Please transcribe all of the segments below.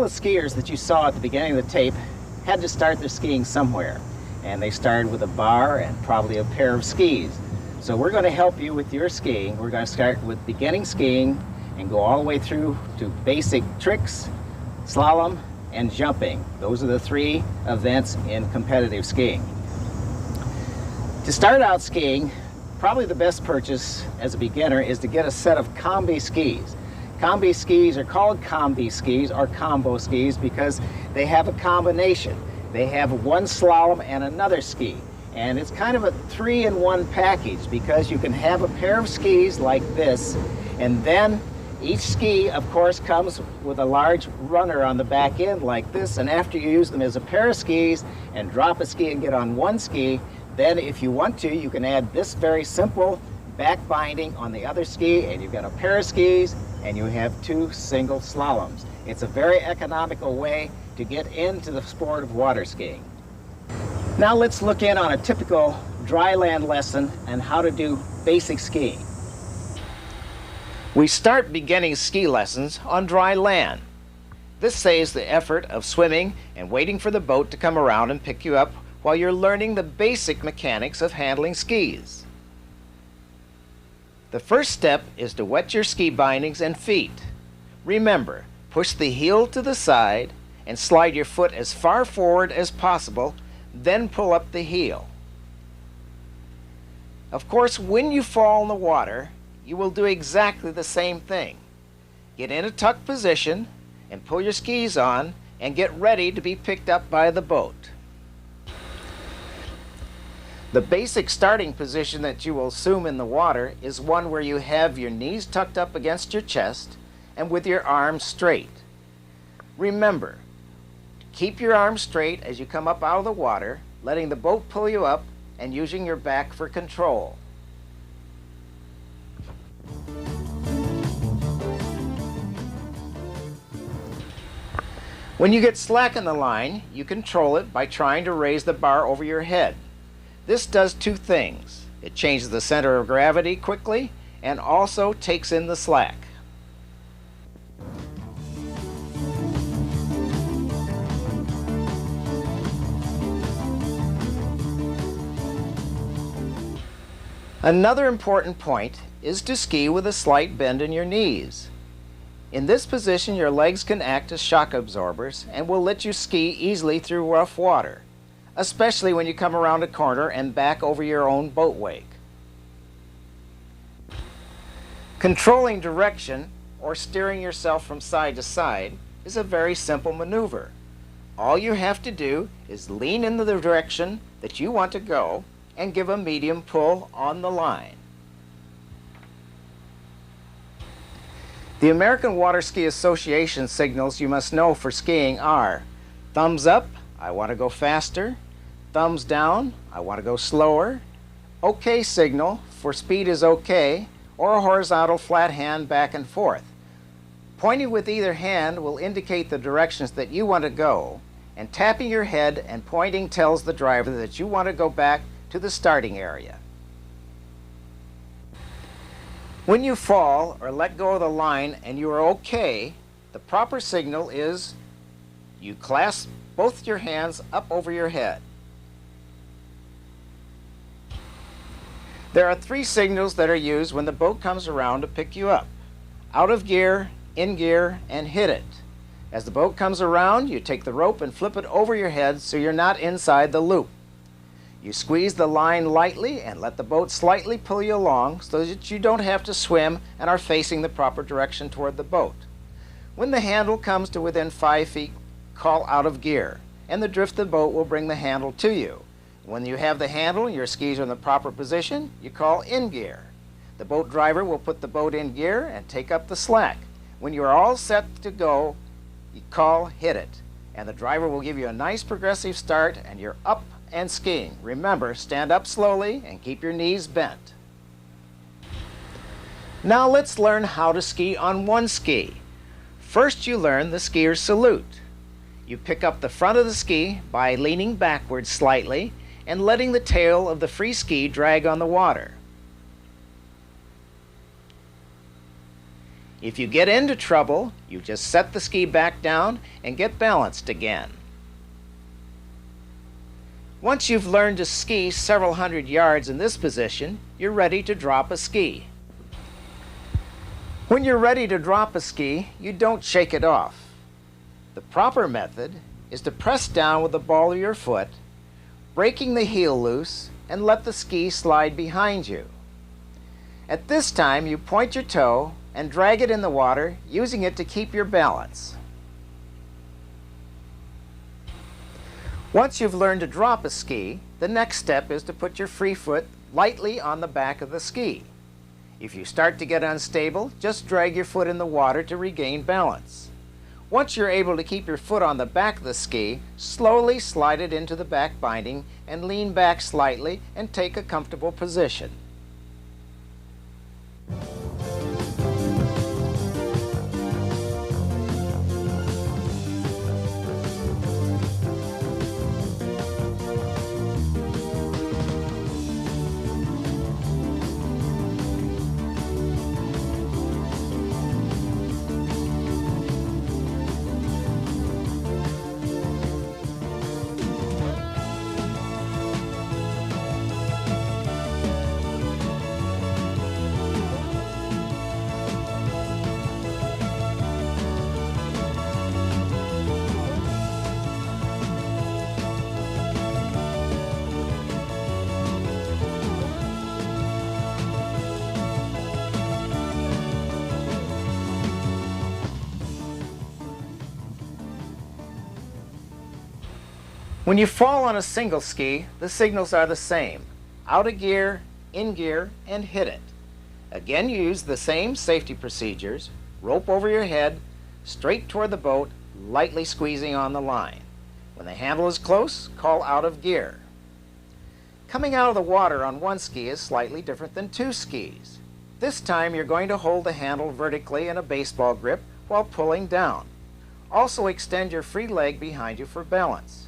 all the skiers that you saw at the beginning of the tape had to start their skiing somewhere. And they started with a bar and probably a pair of skis. So we're going to help you with your skiing. We're going to start with beginning skiing and go all the way through to basic tricks, slalom, and jumping. Those are the 3 events in competitive skiing. To start out skiing, probably the best purchase as a beginner is to get a set of combi skis. Combi skis are called combi skis or combo skis because they have a combination. They have one slalom and another ski. And it's kind of a 3-in-1 package because you can have a pair of skis like this, and then each ski, of course, comes with a large runner on the back end like this, and after you use them as a pair of skis and drop a ski and get on one ski, then if you want to, you can add this very simple back binding on the other ski, and you've got a pair of skis and you have 2 single slaloms. It's a very economical way to get into the sport of water skiing. Now let's look in on a typical dry land lesson and how to do basic skiing. We start beginning ski lessons on dry land. This saves the effort of swimming and waiting for the boat to come around and pick you up while you're learning the basic mechanics of handling skis. The first step is to wet your ski bindings and feet. Remember, push the heel to the side and slide your foot as far forward as possible, then pull up the heel. Of course, when you fall in the water, you will do exactly the same thing. Get in a tucked position and pull your skis on and get ready to be picked up by the boat. The basic starting position that you will assume in the water is one where you have your knees tucked up against your chest and with your arms straight. Remember, keep your arms straight as you come up out of the water, letting the boat pull you up and using your back for control. When you get slack in the line, you control it by trying to raise the bar over your head. This does 2 things. It changes the center of gravity quickly and also takes in the slack. Another important point is to ski with a slight bend in your knees. In this position, your legs can act as shock absorbers and will let you ski easily through rough water, especially when you come around a corner and back over your own boat wake. Controlling direction or steering yourself from side to side is a very simple maneuver. All you have to do is lean in the direction that you want to go and give a medium pull on the line. The American Water Ski Association signals you must know for skiing are thumbs up, I want to go faster, thumbs down, I want to go slower, OK signal for speed is OK, or a horizontal flat hand back and forth. Pointing with either hand will indicate the directions that you want to go, and tapping your head and pointing tells the driver that you want to go back to the starting area. When you fall or let go of the line and you are OK, the proper signal is you clasp both your hands up over your head. There are 3 signals that are used when the boat comes around to pick you up: out of gear, in gear, and hit it. As the boat comes around, you take the rope and flip it over your head so you're not inside the loop. You squeeze the line lightly and let the boat slightly pull you along so that you don't have to swim and are facing the proper direction toward the boat. When the handle comes to within 5 feet, call out of gear, and the drift of the boat will bring the handle to you. When you have the handle and your skis are in the proper position, you call in gear. The boat driver will put the boat in gear and take up the slack. When you are all set to go, you call hit it, and the driver will give you a nice progressive start and you're up and skiing. Remember, stand up slowly and keep your knees bent. Now let's learn how to ski on one ski. First, you learn the skier's salute. You pick up the front of the ski by leaning backwards slightly and letting the tail of the free ski drag on the water. If you get into trouble, you just set the ski back down and get balanced again. Once you've learned to ski several hundred yards in this position, you're ready to drop a ski. When you're ready to drop a ski, you don't shake it off. The proper method is to press down with the ball of your foot, breaking the heel loose, and let the ski slide behind you. At this time, you point your toe and drag it in the water, using it to keep your balance. Once you've learned to drop a ski, the next step is to put your free foot lightly on the back of the ski. If you start to get unstable, just drag your foot in the water to regain balance. Once you're able to keep your foot on the back of the ski, slowly slide it into the back binding and lean back slightly and take a comfortable position. When you fall on a single ski, the signals are the same: out of gear, in gear, and hit it. Again, you use the same safety procedures: rope over your head, straight toward the boat, lightly squeezing on the line. When the handle is close, call out of gear. Coming out of the water on one ski is slightly different than two skis. This time you're going to hold the handle vertically in a baseball grip while pulling down. Also extend your free leg behind you for balance.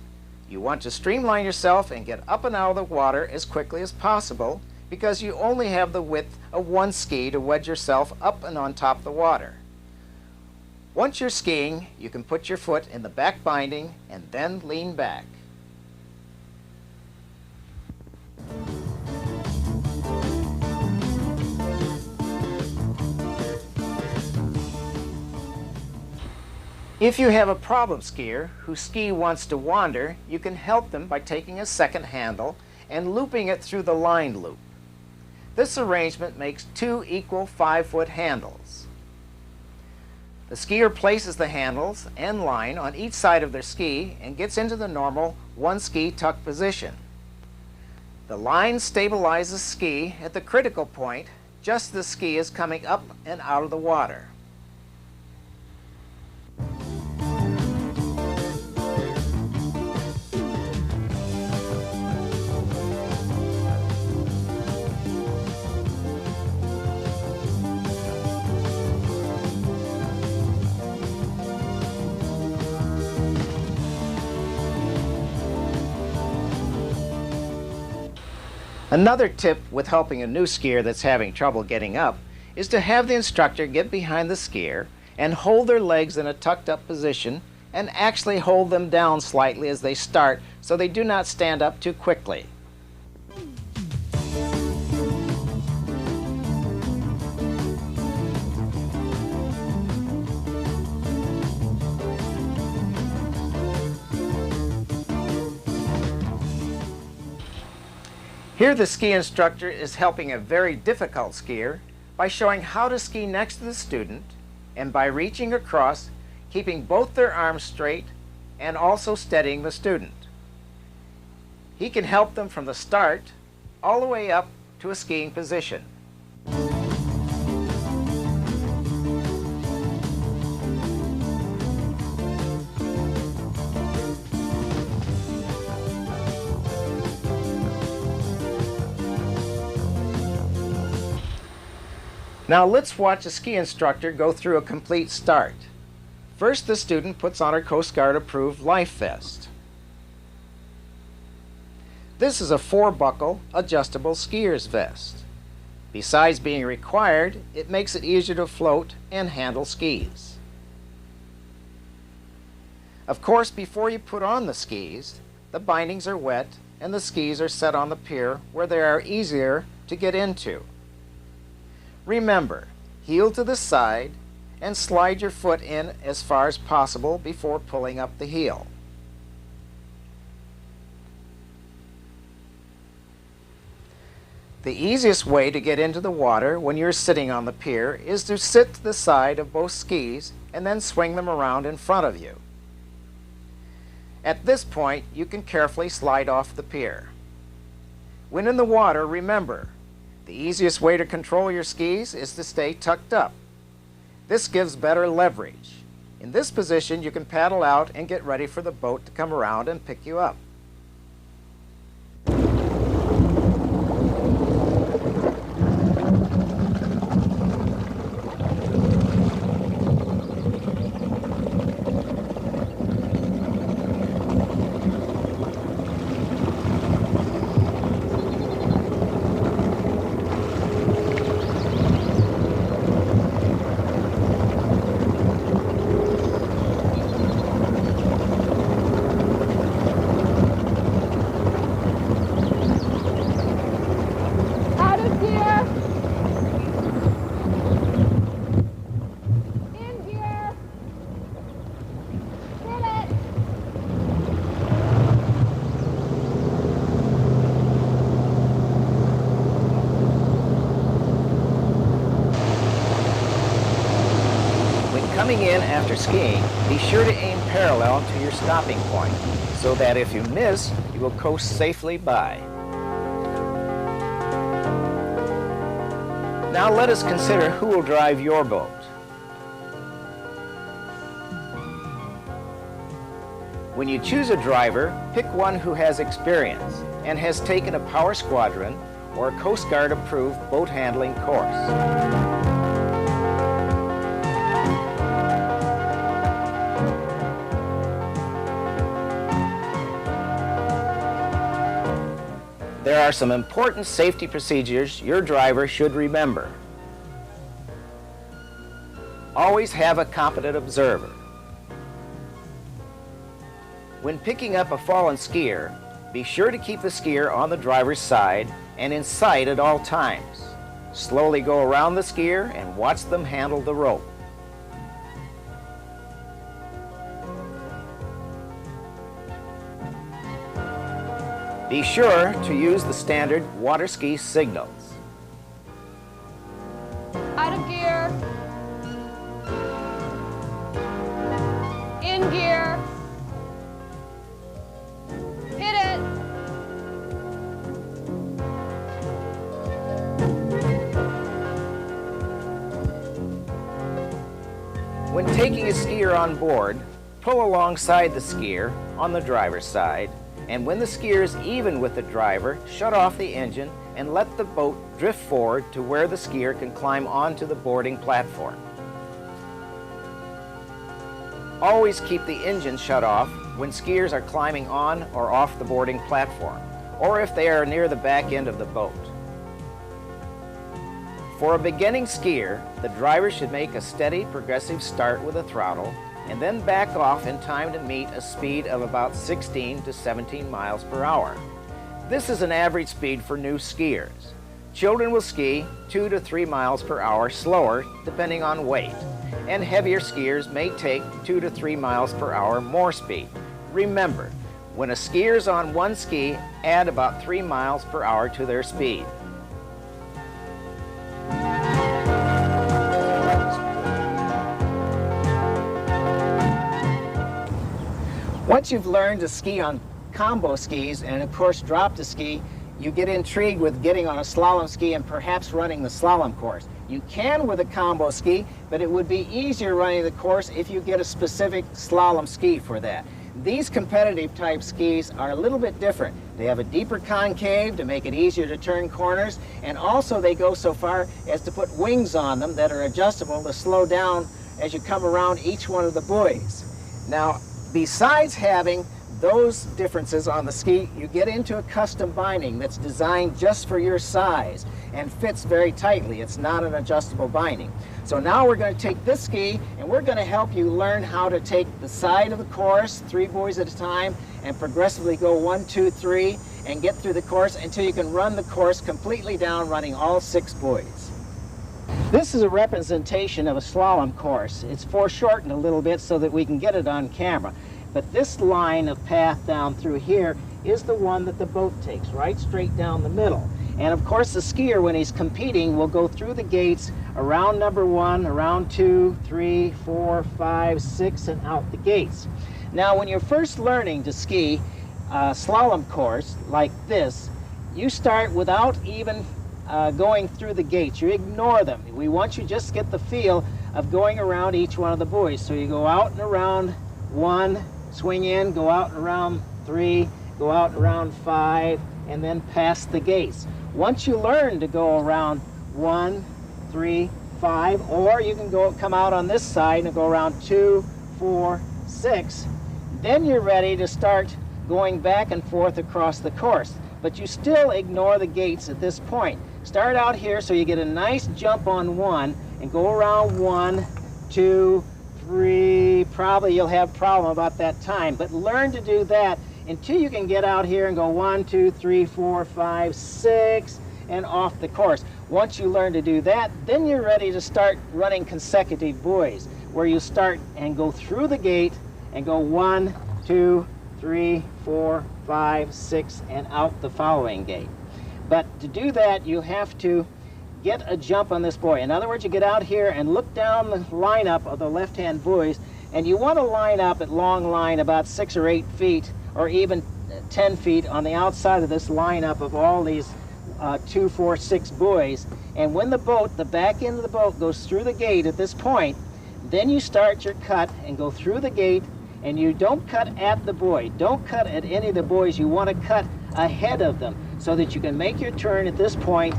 You want to streamline yourself and get up and out of the water as quickly as possible, because you only have the width of one ski to wedge yourself up and on top of the water. Once you're skiing, you can put your foot in the back binding and then lean back. If you have a problem skier whose ski wants to wander, you can help them by taking a second handle and looping it through the line loop. This arrangement makes two equal 5-foot handles. The skier places the handles and line on each side of their ski and gets into the normal one ski tuck position. The line stabilizes ski at the critical point just as the ski is coming up and out of the water. Another tip with helping a new skier that's having trouble getting up is to have the instructor get behind the skier and hold their legs in a tucked up position and actually hold them down slightly as they start so they do not stand up too quickly. Here the ski instructor is helping a very difficult skier by showing how to ski next to the student and by reaching across, keeping both their arms straight and also steadying the student. He can help them from the start all the way up to a skiing position. Now let's watch a ski instructor go through a complete start. First, the student puts on her Coast Guard approved life vest. This is a 4-buckle adjustable skier's vest. Besides being required, it makes it easier to float and handle skis. Of course, before you put on the skis, the bindings are wet and the skis are set on the pier where they are easier to get into. Remember, heel to the side and slide your foot in as far as possible before pulling up the heel. The easiest way to get into the water when you're sitting on the pier is to sit to the side of both skis and then swing them around in front of you. At this point, you can carefully slide off the pier. When in the water, remember, the easiest way to control your skis is to stay tucked up. This gives better leverage. In this position, you can paddle out and get ready for the boat to come around and pick you up. Coming in after skiing, be sure to aim parallel to your stopping point so that if you miss, you will coast safely by. Now let us consider who will drive your boat. When you choose a driver, pick one who has experience and has taken a Power Squadron or a Coast Guard approved boat handling course. There are some important safety procedures your driver should remember. Always have a competent observer. When picking up a fallen skier, be sure to keep the skier on the driver's side and in sight at all times. Slowly go around the skier and watch them handle the rope. Be sure to use the standard water ski signals. Out of gear. In gear. Hit it. When taking a skier on board, pull alongside the skier on the driver's side, and when the skier is even with the driver, shut off the engine and let the boat drift forward to where the skier can climb onto the boarding platform. Always keep the engine shut off when skiers are climbing on or off the boarding platform, or if they are near the back end of the boat. For a beginning skier, the driver should make a steady, progressive start with a throttle and then back off in time to meet a speed of about 16 to 17 miles per hour. This is an average speed for new skiers. Children will ski 2 to 3 miles per hour slower depending on weight, and heavier skiers may take 2 to 3 miles per hour more speed. Remember, when a skier is on one ski, add about 3 miles per hour to their speed. Once you've learned to ski on combo skis and of course drop the ski, you get intrigued with getting on a slalom ski and perhaps running the slalom course. You can with a combo ski, but it would be easier running the course if you get a specific slalom ski for that. These competitive type skis are a little bit different. They have a deeper concave to make it easier to turn corners, and also they go so far as to put wings on them that are adjustable to slow down as you come around each one of the buoys. Now, besides having those differences on the ski, you get into a custom binding that's designed just for your size and fits very tightly. It's not an adjustable binding. So now we're going to take this ski and we're going to help you learn how to take the side of the course, 3 buoys at a time, and progressively go 1, 2, 3, and get through the course until you can run the course completely down, running all 6 buoys. This is a representation of a slalom course. It's foreshortened a little bit so that we can get it on camera. But this line of path down through here is the one that the boat takes, right straight down the middle. And of course the skier, when he's competing, will go through the gates around number 1, around 2, 3, 4, 5, 6, and out the gates. Now when you're first learning to ski a slalom course like this, you start without even going through the gates. You ignore them. We want you to just get the feel of going around each one of the buoys. So you go out and around 1, swing in, go out and around 3, go out and around 5, and then past the gates. Once you learn to go around 1, 3, 5, or you can come out on this side and go around 2, 4, 6, then you're ready to start going back and forth across the course. But you still ignore the gates at this point. Start out here so you get a nice jump on 1 and go around 1, 2, 3, probably you'll have a problem about that time, but learn to do that until you can get out here and go 1, 2, 3, 4, 5, 6, and off the course. Once you learn to do that, then you're ready to start running consecutive buoys, where you start and go through the gate and go 1, 2, 3, 4, 5, 6, and out the following gate. But to do that, you have to get a jump on this buoy. In other words, you get out here and look down the lineup of the left-hand buoys, and you want to line up at long line about 6 or 8 feet, or even 10 feet on the outside of this lineup of all these 2, 4, 6 buoys. And when the back end of the boat goes through the gate at this point, then you start your cut and go through the gate, and you don't cut at the buoy. Don't cut at any of the buoys. You want to cut ahead of them so that you can make your turn at this point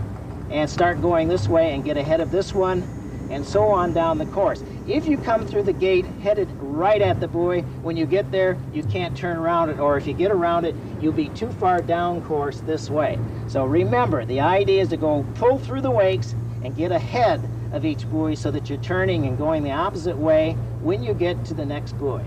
and start going this way and get ahead of this one, and so on down the course. If you come through the gate headed right at the buoy, when you get there, you can't turn around it, or if you get around it, you'll be too far down course this way. So remember, the idea is to go pull through the wakes and get ahead of each buoy so that you're turning and going the opposite way when you get to the next buoy.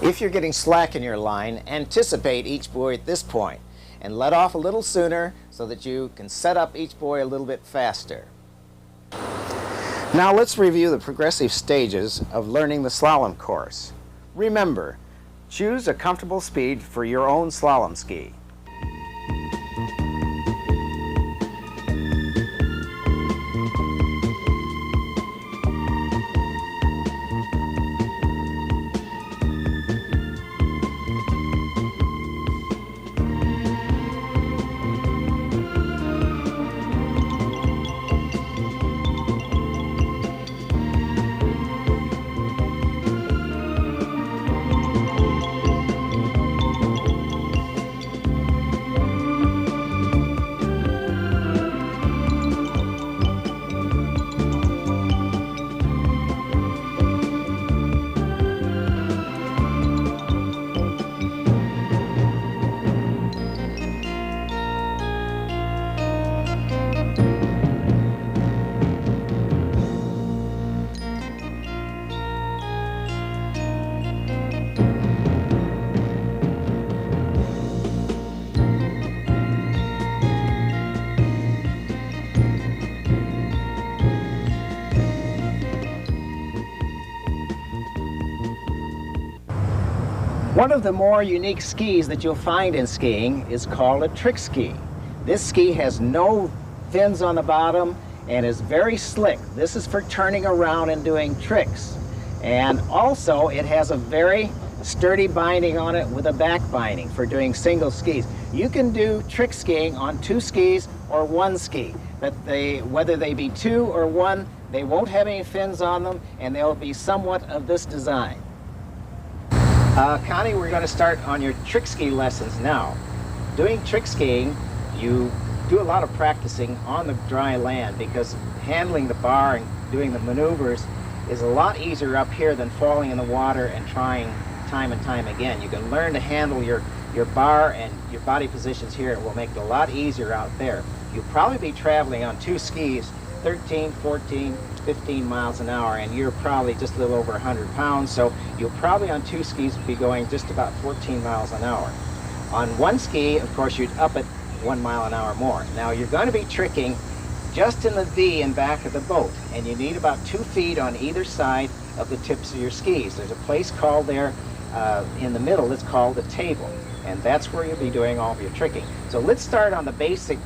If you're getting slack in your line, anticipate each buoy at this point and let off a little sooner so that you can set up each buoy a little bit faster. Now let's review the progressive stages of learning the slalom course. Remember, choose a comfortable speed for your own slalom ski. One of the more unique skis that you'll find in skiing is called a trick ski. This ski has no fins on the bottom and is very slick. This is for turning around and doing tricks. And also it has a very sturdy binding on it with a back binding for doing single skis. You can do trick skiing on 2 skis or 1 ski, but whether they be 2 or 1, they won't have any fins on them, and they'll be somewhat of this design. Connie, we're going to start on your trick ski lessons now. Doing trick skiing, you do a lot of practicing on the dry land because handling the bar and doing the maneuvers is a lot easier up here than falling in the water and trying time and time again. You can learn to handle your bar and your body positions here. It will make it a lot easier out there. You'll probably be traveling on 2 skis 13, 14, 15 miles an hour, and you're probably just a little over 100 pounds, so you'll probably on 2 skis be going just about 14 miles an hour. On 1 ski, of course, you'd up it 1 mile an hour more. Now you're going to be tricking just in the V in back of the boat, and you need about 2 feet on either side of the tips of your skis. There's a place called there in the middle, it's called the table, and that's where you'll be doing all of your tricking. So let's start on the basic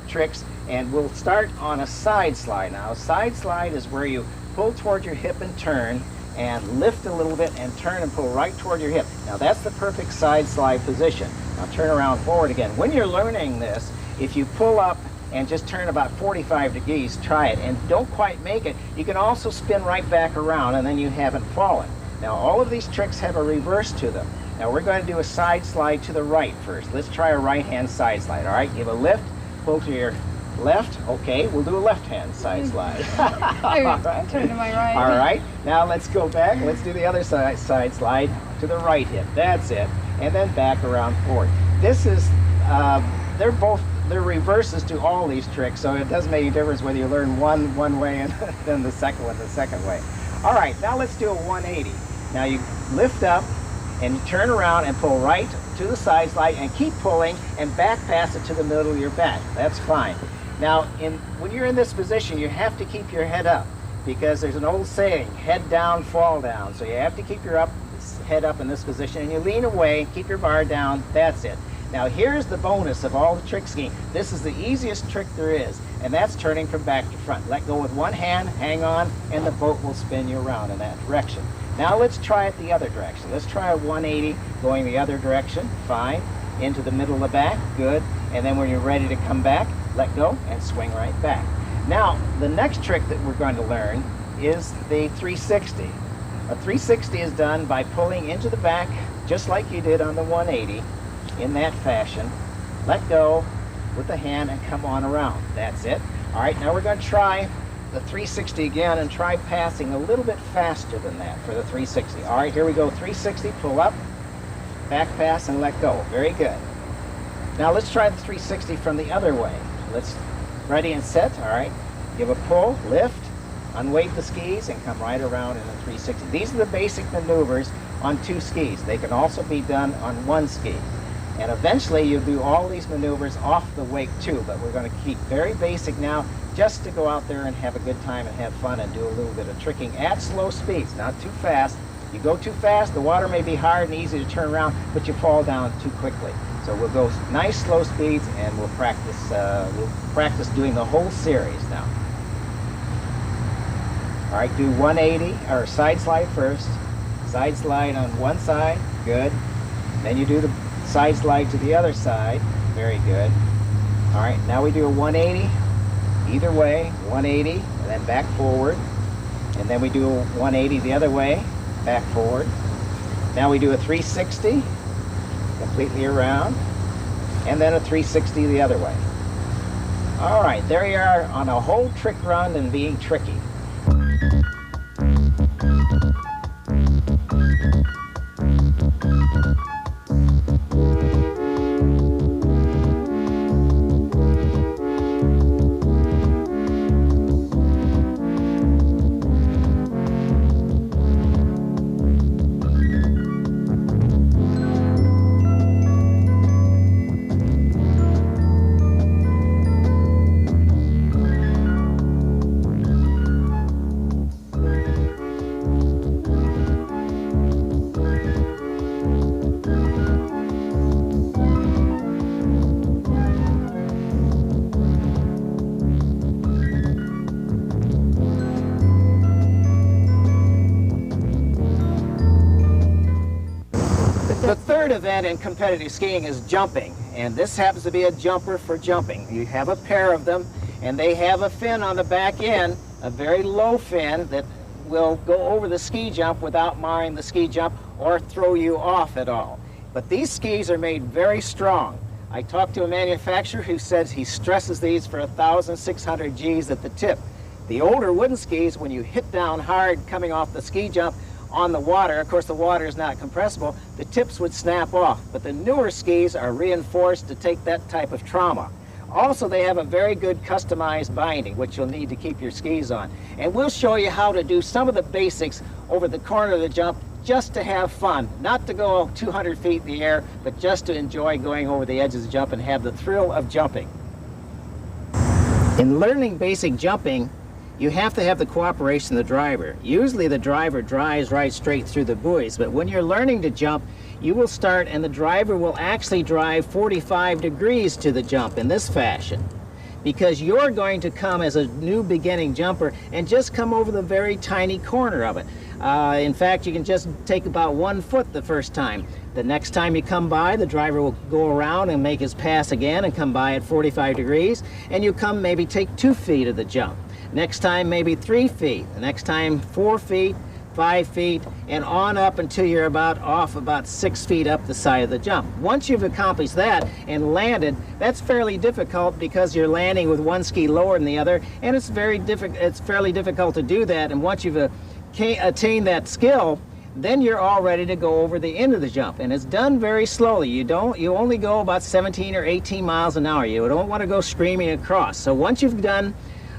tricks, and we'll start on a side slide. Now a side slide is where you pull toward your hip and turn, and lift a little bit and turn and pull right toward your hip. Now that's the perfect side slide position. Now turn around forward again. When you're learning this, if you pull up and just turn about 45 degrees, try it, and don't quite make it, you can also spin right back around, and then you haven't fallen. Now all of these tricks have a reverse to them. Now we're going to do a side slide to the right first. Let's try a right hand side slide. All right, give a lift, pull to your left. Okay, we'll do a left hand side slide. All right. Turn to my right. All right, now let's go back. Let's do the other side slide to the right hip. That's it. And then back around forward. This is, they're reverses to all these tricks, so it doesn't make a difference whether you learn one way and then the second one the second way. All right, now let's do a 180. Now you lift up and you turn around and pull right to the side slide and keep pulling and back pass it to the middle of your back. That's fine. Now, when you're in this position, you have to keep your head up, because there's an old saying, head down, fall down. So you have to keep your head up in this position, and you lean away, keep your bar down, that's it. Now here's the bonus of all the trick skiing. This is the easiest trick there is, and that's turning from back to front. Let go with one hand, hang on, and the boat will spin you around in that direction. Now let's try it the other direction. Let's try a 180 going the other direction, fine. Into the middle of the back, good. And then when you're ready to come back, let go and swing right back. Now, the next trick that we're going to learn is the 360. A 360 is done by pulling into the back, just like you did on the 180, in that fashion. Let go with the hand and come on around. That's it. All right, now we're going to try the 360 again and try passing a little bit faster than that for the 360. All right, here we go. 360, pull up, back pass, and let go. Very good. Now let's try the 360 from the other way. Let's ready and set. All right, give a pull, lift, unweight the skis, and come right around in the 360. These are the basic maneuvers on 2 skis. They can also be done on 1 ski. And eventually you'll do all these maneuvers off the wake too, but we're going to keep very basic now, just to go out there and have a good time and have fun and do a little bit of tricking at slow speeds, not too fast. You go too fast, the water may be hard and easy to turn around, but you fall down too quickly. So we'll go nice slow speeds, and we'll practice doing the whole series now. All right, do 180 or side slide first. Side slide on one side, good. Then you do the side slide to the other side, very good. All right, now we do a 180 either way, 180 and then back forward, and then we do a 180 the other way, back forward. Now we do a 360 completely around, and then a 360 the other way. All right, there you are on a whole trick run and being tricky. The third event in competitive skiing is jumping, and this happens to be a jumper for jumping. You have a pair of them, and they have a fin on the back end, a very low fin that will go over the ski jump without marring the ski jump or throw you off at all. But these skis are made very strong. I talked to a manufacturer who says he stresses these for 1,600 Gs at the tip. The older wooden skis, when you hit down hard coming off the ski jump, on the water, of course the water is not compressible, the tips would snap off. But the newer skis are reinforced to take that type of trauma. Also, they have a very good customized binding, which you'll need to keep your skis on. And we'll show you how to do some of the basics over the corner of the jump just to have fun. Not to go 200 feet in the air, but just to enjoy going over the edge of the jump and have the thrill of jumping. In learning basic jumping, you have to have the cooperation of the driver. Usually the driver drives right straight through the buoys, but when you're learning to jump, you will start and the driver will actually drive 45 degrees to the jump in this fashion, because you're going to come as a new beginning jumper and just come over the very tiny corner of it. In fact, you can just take about 1 foot the first time. The next time you come by, the driver will go around and make his pass again and come by at 45 degrees, and you come maybe take 2 feet of the jump. Next time maybe 3 feet, the next time 4 feet, 5 feet, and on up until you're about 6 feet up the side of the jump. Once you've accomplished that and landed, that's fairly difficult because you're landing with one ski lower than the other, and it's fairly difficult to do that. And once you've attained that skill, then you're all ready to go over the end of the jump, and it's done very slowly. You only go about 17 or 18 miles an hour. You don't want to go screaming across. So once you've done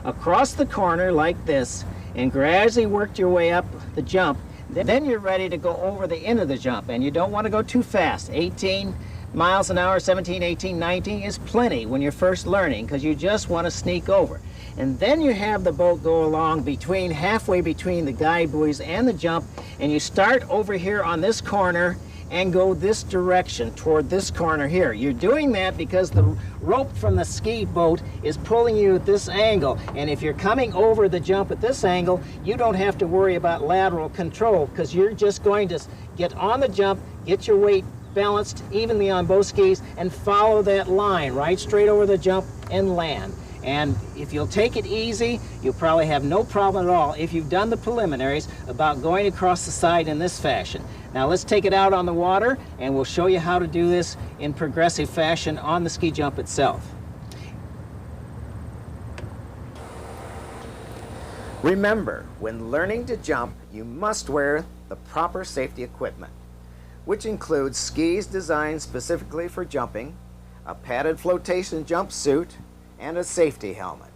across the corner like this and gradually worked your way up the jump, then you're ready to go over the end of the jump, and you don't want to go too fast. 18 miles an hour, 17, 18, 19 is plenty when you're first learning, because you just want to sneak over. And then you have the boat go along halfway between the guide buoys and the jump, and you start over here on this corner and go this direction toward this corner here. You're doing that because the rope from the ski boat is pulling you at this angle, and if you're coming over the jump at this angle, you don't have to worry about lateral control, because you're just going to get on the jump, get your weight balanced evenly on both skis, and follow that line right straight over the jump and land. And if you'll take it easy, you'll probably have no problem at all if you've done the preliminaries about going across the side in this fashion. Now let's take it out on the water, and we'll show you how to do this in progressive fashion on the ski jump itself. Remember, when learning to jump, you must wear the proper safety equipment, which includes skis designed specifically for jumping, a padded flotation jumpsuit, and a safety helmet.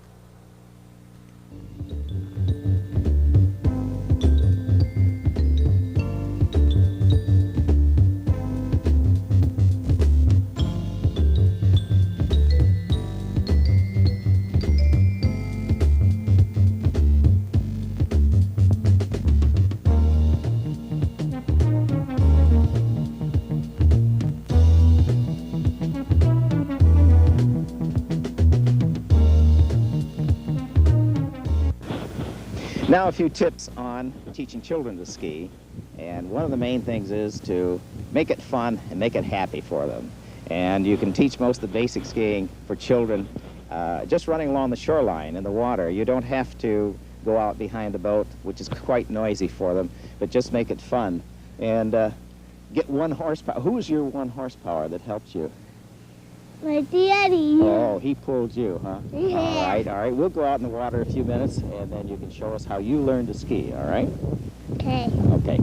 Now a few tips on teaching children to ski, and one of the main things is to make it fun and make it happy for them. And you can teach most of the basic skiing for children just running along the shoreline in the water. You don't have to go out behind the boat, which is quite noisy for them, but just make it fun. And get 1 horsepower. Who was your 1 horsepower that helped you? My daddy. Oh, he pulled you, huh? Yeah. All right. We'll go out in the water a few minutes, and then you can show us how you learned to ski, all right? Okay. Okay.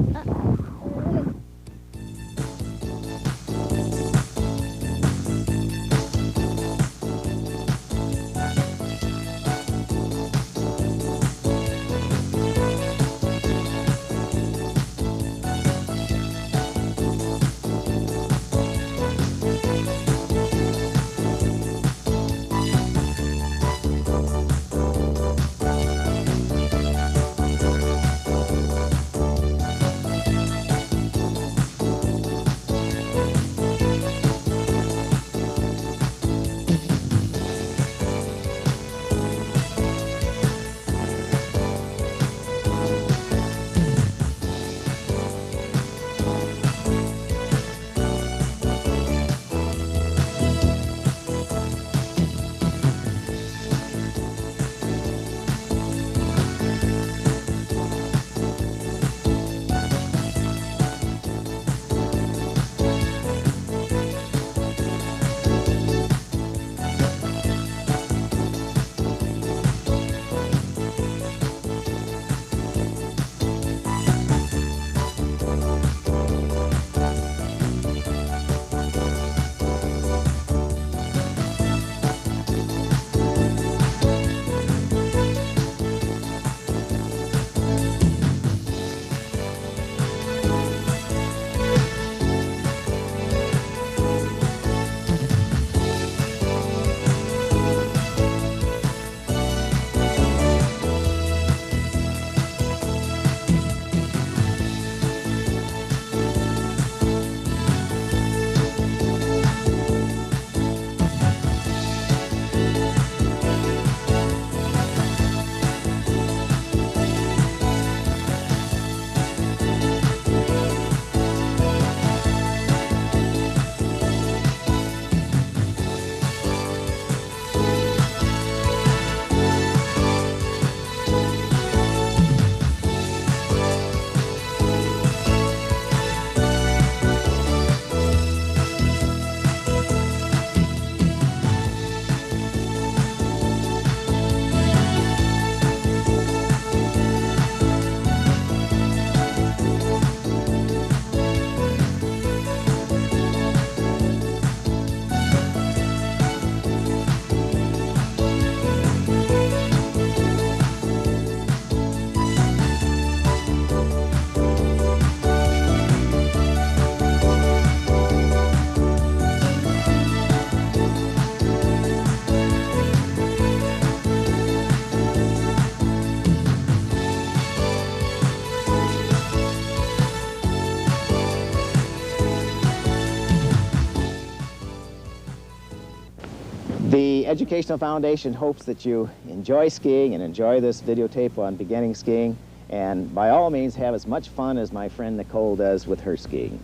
The Educational Foundation hopes that you enjoy skiing and enjoy this videotape on beginning skiing, and by all means have as much fun as my friend Nicole does with her skiing.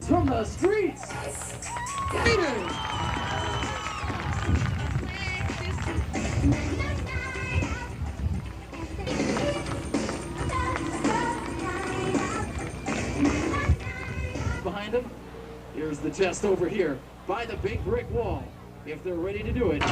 From the streets, leaders. Behind them, here's the test over here by the big brick wall. If they're ready to do it.